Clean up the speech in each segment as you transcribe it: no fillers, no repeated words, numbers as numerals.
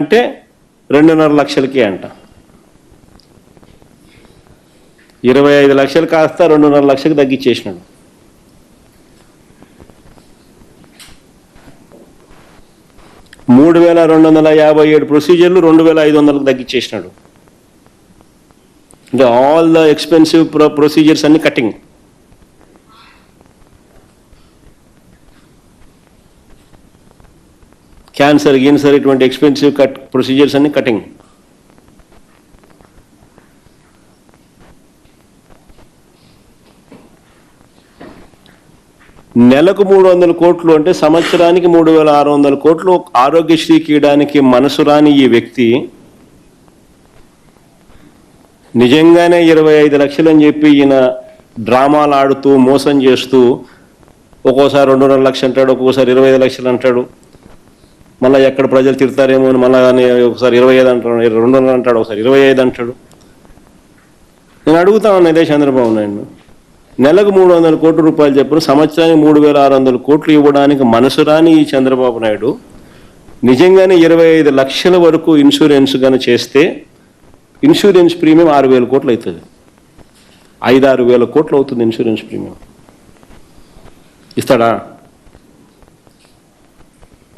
అంటే 2.5 లక్షలకి అంట. 25 లక్షలు కాస్త 2.5 లక్షలకు తగ్గించేసినాడు. $3,257 ప్రొసీజర్లు 2,500కు తగ్గించేసినాడు. అంటే ఆల్ ద ఎక్స్పెన్సివ్ ప్రొసీజర్స్ అన్ని కటింగ్. క్యాన్సర్ గిన్సర్ ఇటువంటి ఎక్స్పెన్సివ్ ప్రొసీజర్స్ అన్ని కటింగ్. నెలకు 300 కోట్లు అంటే సంవత్సరానికి 3,600 కోట్లు ఆరోగ్యశ్రీకి ఇవ్వడానికి మనసు రాని ఈ వ్యక్తి నిజంగానే 25 లక్షలు అని చెప్పి ఈయన డ్రామాలు ఆడుతూ మోసం చేస్తూ ఒక్కోసారి 2.5 లక్షలు అంటాడు, ఒక్కోసారి 25 లక్షలు అంటాడు. మళ్ళీ ఎక్కడ ప్రజలు తిడతారేమో అని మళ్ళీ ఒకసారి 25 అంటాడు, 2.5 అంటాడు, ఒకసారి 25 అంటాడు. నేను అడుగుతా ఉన్నా ఇదే చంద్రబాబు నాయుడు, నెలకు 300 కోట్ల రూపాయలు చెప్పిన సంవత్సరానికి 3,600 కోట్లు ఇవ్వడానికి మనసు రాని ఈ చంద్రబాబు నాయుడు నిజంగానే 25 లక్షల వరకు ఇన్సూరెన్స్ కానీ చేస్తే ఇన్సూరెన్స్ ప్రీమియం 6,000 కోట్లు అవుతుంది. 5-6 వేల కోట్లు అవుతుంది ఇన్సూరెన్స్ ప్రీమియం. ఇస్తాడా?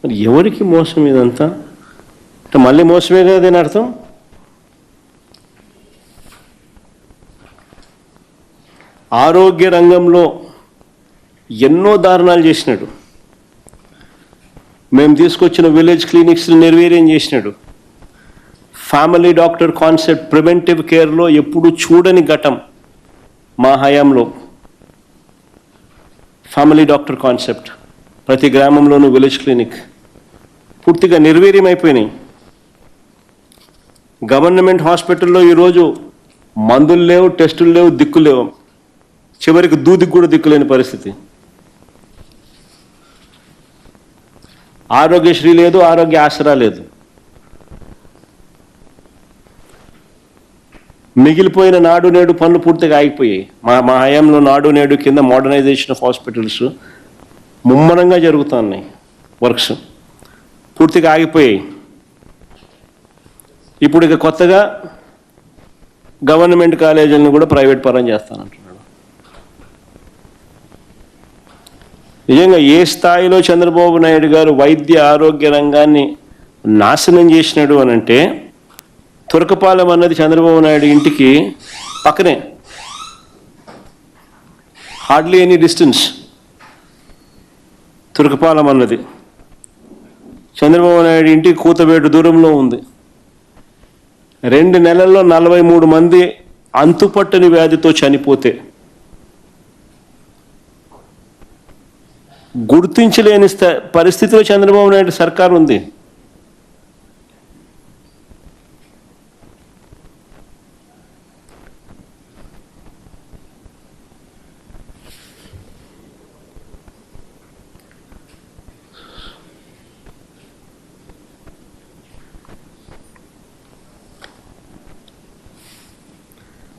మరి ఎవరికి మోసం ఇదంతా? అంటే మళ్ళీ మోసమే కదా దీని అర్థం. ఆరోగ్య రంగంలో ఎన్నో దారుణాలు చేసినాడు. మేము తీసుకొచ్చిన విలేజ్ క్లినిక్స్ని నిర్వీర్యం చేసినాడు. ఫ్యామిలీ డాక్టర్ కాన్సెప్ట్ ప్రివెంటివ్ కేర్లో ఎప్పుడు చూడని ఘటం మా హయాంలో. ఫ్యామిలీ డాక్టర్ కాన్సెప్ట్, ప్రతి గ్రామంలోనూ విలేజ్ క్లినిక్ పూర్తిగా నిర్వీర్యం అయిపోయినాయి. గవర్నమెంట్ హాస్పిటల్లో ఈరోజు మందులు లేవు, టెస్టులు లేవు, దిక్కులు లేవు. చివరికి దూదికి కూడా దిక్కులేని పరిస్థితి. ఆరోగ్యశ్రీ లేదు, ఆరోగ్య ఆసరా లేదు. మిగిలిపోయిన నాడు నేడు పనులు పూర్తిగా ఆగిపోయాయి. మా హయాంలో నాడు నేడు కింద మోడర్నైజేషన్ ఆఫ్ హాస్పిటల్స్ ముమ్మరంగా జరుగుతున్నాయి. వర్క్స్ పూర్తిగా ఆగిపోయాయి. ఇప్పుడు ఇక కొత్తగా గవర్నమెంట్ కాలేజీలను కూడా ప్రైవేట్ పరం చేస్తానంటున్నాడు. నిజంగా ఏ స్థాయిలో చంద్రబాబు నాయుడు గారు వైద్య ఆరోగ్య రంగాన్ని నాశనం చేసినాడు అని అంటే, తురకపాలెం అన్నది చంద్రబాబు నాయుడు ఇంటికి పక్కనే, హార్డ్లీ ఎనీ డిస్టెన్స్. తురకపాలెం అన్నది చంద్రబాబు నాయుడు ఇంటికి కూతవేటు దూరంలో ఉంది. 2 నెలల్లో 43 మంది అంతుపట్టని వ్యాధితో చనిపోతే గుర్తించలేని పరిస్థితిలో చంద్రబాబు నాయుడు సర్కారు ఉంది.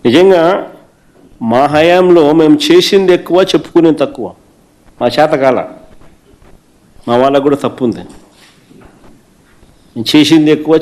నిజంగా మా హయాంలో మేము చేసింది ఎక్కువ, చెప్పుకునేది తక్కువ. మా చేతకాల, మా వాళ్ళకు కూడా తప్పు ఉంది. చేసింది ఎక్కువ,